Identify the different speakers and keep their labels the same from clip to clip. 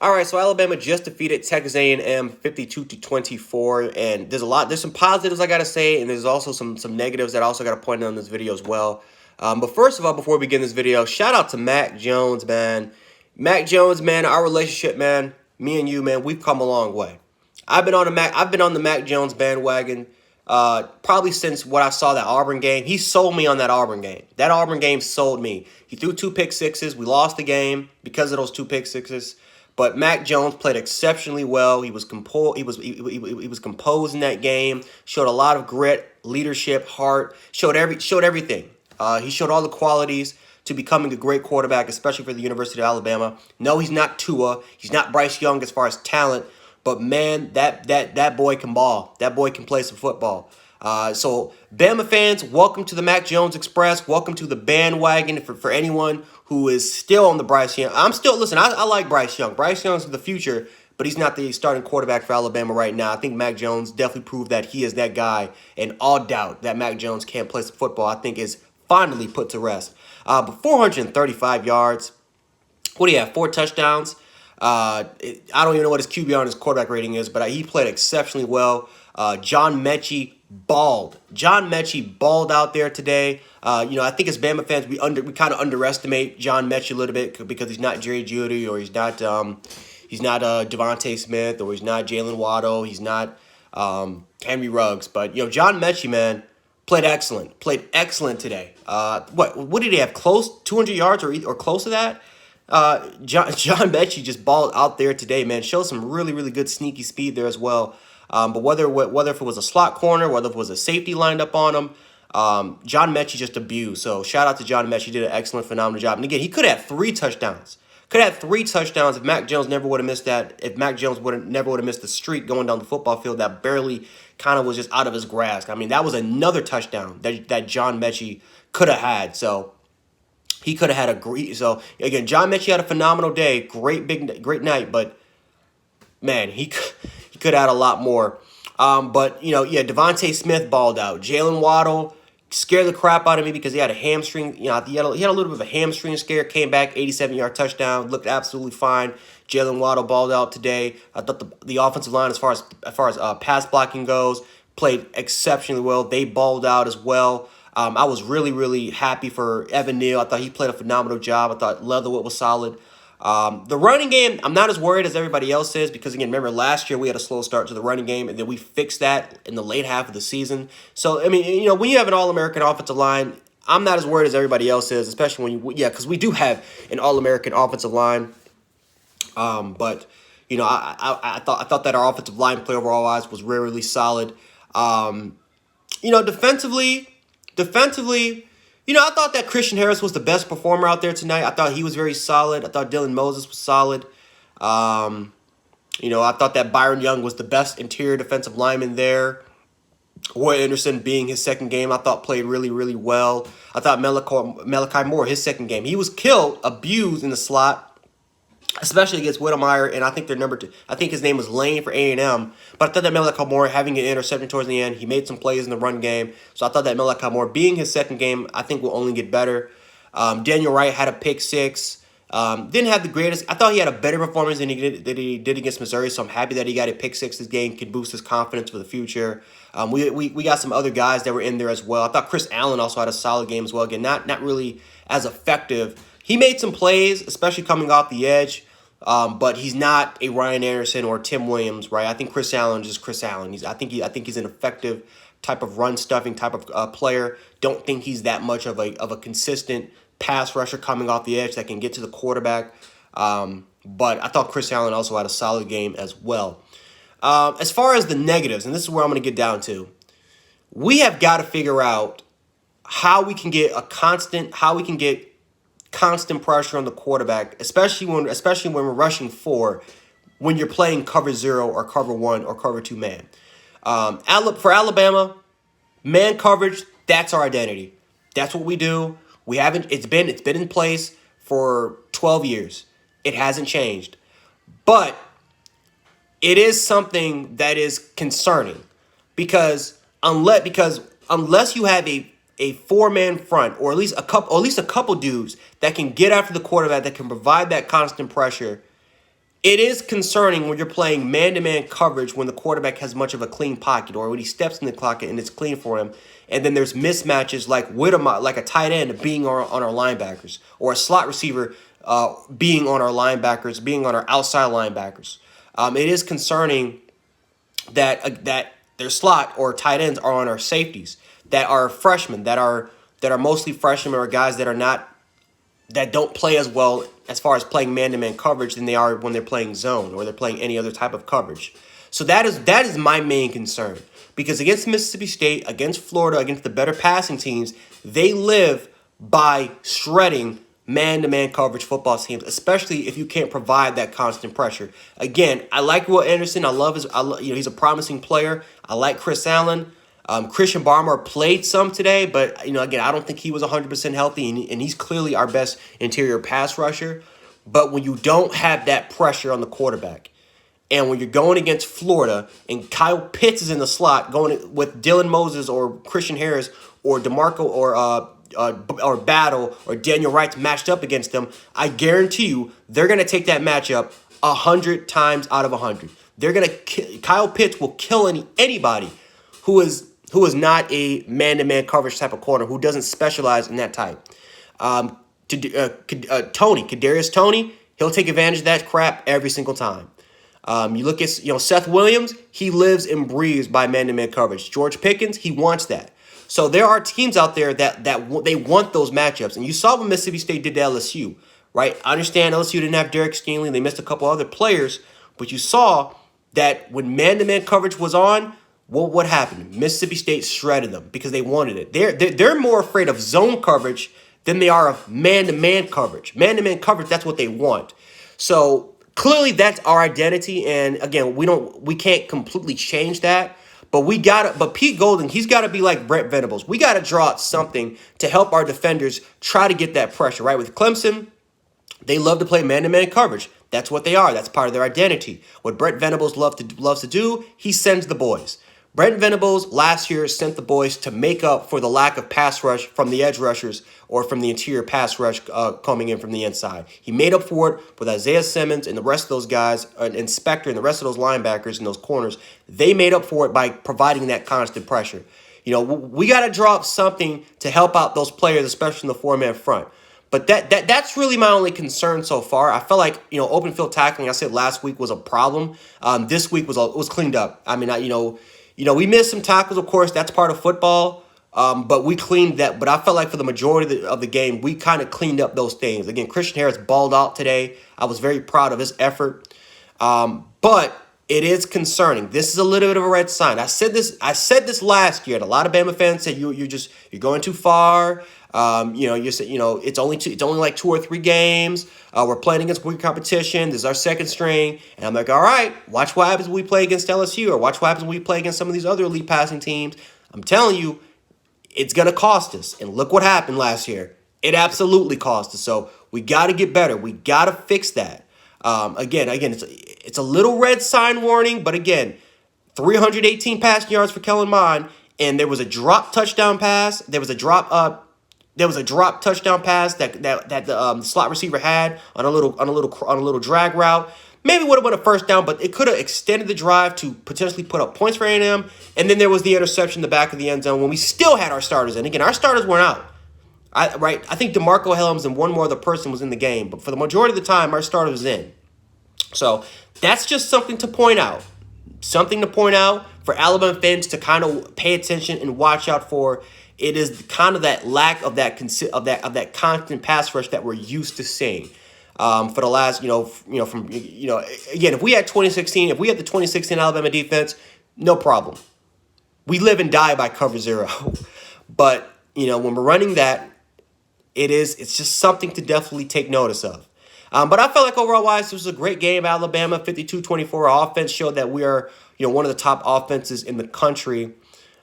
Speaker 1: All right, so Alabama just defeated Texas A&M 52-24, and there's some positives I gotta say, and there's also some negatives that I also gotta point out in this video as well. But first of all, before we begin this video, shout out to Mac Jones, man. Mac Jones, man, our relationship, man, me and you, man, we've come a long way. I've been on the Mac Jones bandwagon probably since what I saw that Auburn game. He sold me on that Auburn game. That Auburn game sold me. He threw two pick sixes. We lost the game because of those two pick sixes. But Mac Jones played exceptionally well. He was composed. He was composed in that game. Showed a lot of grit, leadership, heart. Showed everything. He showed all the qualities to becoming a great quarterback, especially for the University of Alabama. No, he's not Tua. He's not Bryce Young as far as talent. But man, that boy can ball. That boy can play some football. So Bama fans, welcome to the Mac Jones Express. Welcome to the bandwagon for anyone who is still on the Bryce Young. Listen, I like Bryce Young. Bryce Young's the future, but he's not the starting quarterback for Alabama right now. I think Mac Jones definitely proved that he is that guy. And all doubt that Mac Jones can't play some football, I think, is finally put to rest. But 435 yards. What do you have? 4 touchdowns. I don't even know what his QBR and his quarterback rating is, but he played exceptionally well. John Mechie balled. John Mechie balled out there today. I think as Bama fans, we kind of underestimate John Mechie a little bit because he's not Jerry Jeudy, or he's not Devontae Smith, or he's not Jalen Waddle, he's not Henry Ruggs. But John Mechie, man, played excellent. Played excellent today. What did he have? Close 200 yards or close to that? John Mechie just balled out there today, man. Showed some really, really good sneaky speed there as well. But whether if it was a slot corner, whether if it was a safety lined up on him, John Mechie just abused. So shout out to John Mechie. He did an excellent, phenomenal job. And again, he could have had 3 touchdowns. Could have had 3 touchdowns if Mac Jones never would have missed that. If Mac Jones never would have missed the streak going down the football field that barely kind of was just out of his grasp. I mean, that was another touchdown that John Mechie could have had. So he could have had a great. So again, John Mechie had a phenomenal day, great night, but man, he could have had a lot more. But Devontae Smith balled out. Jalen Waddle scared the crap out of me because he had a hamstring. He had a little bit of a hamstring scare. Came back, 87-yard touchdown, looked absolutely fine. Jalen Waddle balled out today. I thought the offensive line, as far as pass blocking goes, played exceptionally well. They balled out as well. I was really, really happy for Evan Neal. I thought he played a phenomenal job. I thought Leatherwood was solid. The running game, I'm not as worried as everybody else is because, again, remember last year we had a slow start to the running game, and then we fixed that in the late half of the season. So, I mean, when you have an All-American offensive line, I'm not as worried as everybody else is, especially because we do have an All-American offensive line. But I thought that our offensive line play overall wise was really, really solid. Defensively, I thought that Christian Harris was the best performer out there tonight. I thought he was very solid. I thought Dylan Moses was solid. I thought that Byron Young was the best interior defensive lineman there. Roy Anderson, being his second game, I thought played really, really well. I thought Malachi Moore, his second game, he was abused in the slot, especially against Whittemire, and I think their number 2. I think his name was Lane for A&M. But I thought that Malachi Moore, having an interception towards the end, he made some plays in the run game. So I thought that Malachi Moore, being his second game, I think will only get better. Daniel Wright had a pick 6. Didn't have the greatest. I thought he had a better performance than he did against Missouri. So I'm happy that he got a pick 6 this game. Could boost his confidence for the future. We got some other guys that were in there as well. I thought Chris Allen also had a solid game as well. Again, not really as effective. He made some plays, especially coming off the edge. But he's not a Ryan Anderson or Tim Williams, right? I think Chris Allen is just Chris Allen. I think he's an effective type of run stuffing type of player. Don't think he's that much of a consistent pass rusher coming off the edge that can get to the quarterback. But I thought Chris Allen also had a solid game as well. As far as the negatives, and this is where I'm going to get down to, we have got to figure out how we can get constant pressure on the quarterback, especially when we're rushing 4, when you're playing cover 0 or cover 1 or cover 2 man. For Alabama, man coverage, that's our identity. That's what we do. It's been in place for 12 years. It hasn't changed. But it is something that is concerning because unless you have a 4-man front, or at least a couple dudes that can get after the quarterback, that can provide that constant pressure, It is concerning when you're playing man-to-man coverage when the quarterback has much of a clean pocket, or when he steps in the pocket and it's clean for him, and then there's mismatches like like a tight end being on our linebackers, or a slot receiver being on our linebackers, being on our outside linebackers. It is concerning that their slot or tight ends are on our safeties that are freshmen, that are mostly freshmen, or guys that don't play as well as far as playing man-to-man coverage than they are when they're playing zone or they're playing any other type of coverage. So that is my main concern, because against Mississippi State, against Florida, against the better passing teams, they live by shredding man-to-man coverage football teams, especially if you can't provide that constant pressure. Again, I like Will Anderson. He's a promising player. I like Chris Allen. Christian Barmore played some today, but again, I don't think he was 100% healthy, and he's clearly our best interior pass rusher. But when you don't have that pressure on the quarterback, and when you're going against Florida, and Kyle Pitts is in the slot going with Dylan Moses or Christian Harris or DeMarco or Battle or Daniel Wright's matched up against them, I guarantee you they're going to take that matchup 100 times out of 100. Kyle Pitts will kill anybody who is not a man-to-man coverage type of corner, who doesn't specialize in that type. Kadarius Toney, he'll take advantage of that crap every single time. You look at Seth Williams, he lives and breathes by man-to-man coverage. George Pickens, he wants that. So there are teams out there that they want those matchups. And you saw what Mississippi State did to LSU, right? I understand LSU didn't have Derek Stingley. They missed a couple other players. But you saw that when man-to-man coverage was on, what happened? Mississippi State shredded them because they wanted it. They're more afraid of zone coverage than they are of man-to-man coverage. Man-to-man coverage, that's what they want. So clearly that's our identity. And again, we can't completely change that. But Pete Golding, he's got to be like Brent Venables. We got to draw out something to help our defenders try to get that pressure, right? With Clemson, they love to play man-to-man coverage. That's what they are. That's part of their identity. What Brent Venables loves to do, he sends the boys. Brent Venables last year sent the boys to make up for the lack of pass rush from the edge rushers or from the interior pass rush coming in from the inside. He made up for it with Isaiah Simmons and the rest of those guys, and Spector and the rest of those linebackers and those corners. They made up for it by providing that constant pressure. We got to draw up something to help out those players, especially in the four-man front. But that's really my only concern so far. I felt like open field tackling, I said last week, was a problem. This week was cleaned up. I mean, we missed some tackles, of course. That's part of football. But we cleaned that. But I felt like for the majority of the game, we kind of cleaned up those things. Again, Christian Harris balled out today. I was very proud of his effort. But it is concerning. This is a little bit of a red sign. I said this last year, and a lot of Bama fans said you're going too far. It's only like 2 or 3 games. We're playing against weak competition. This is our second string. And I'm like, all right, watch what happens when we play against LSU, or watch what happens when we play against some of these other elite passing teams. I'm telling you, it's going to cost us. And look what happened last year. It absolutely cost us. So we got to get better. We got to fix that. Again, it's a little red sign warning, but again, 318 passing yards for Kellen Mond, and there was a drop touchdown pass. There was a drop touchdown pass that the slot receiver had on a little drag route. Maybe would have been a first down, but it could have extended the drive to potentially put up points for A&M. And then there was the interception in the back of the end zone when we still had our starters in. Again, our starters weren't out. I think DeMarco Helms and one more other person was in the game, but for the majority of the time, our starter was in. So that's just something to point out. Something to point out for Alabama fans to kind of pay attention and watch out for. It is kind of that lack of that constant pass rush that we're used to seeing for the last again, if we had the 2016 Alabama defense, no problem. We live and die by cover zero, but when we're running that, it's just something to definitely take notice of. But I felt like overall wise, this was a great game. Alabama 52-24. Our offense showed that we are one of the top offenses in the country.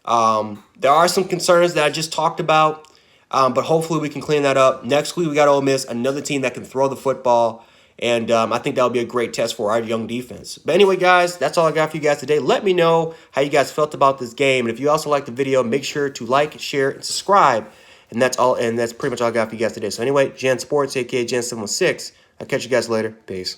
Speaker 1: There are some concerns that I just talked about, but hopefully we can clean that up. Next week we got Ole Miss, another team that can throw the football, and I think that'll be a great test for our young defense. But anyway, guys, that's all I got for you guys today. Let me know how you guys felt about this game, and if you also liked the video, make sure to like, share, and subscribe. And that's all. And that's pretty much all I got for you guys today. So anyway, Jan Sports, aka Jan716. I'll catch you guys later. Peace.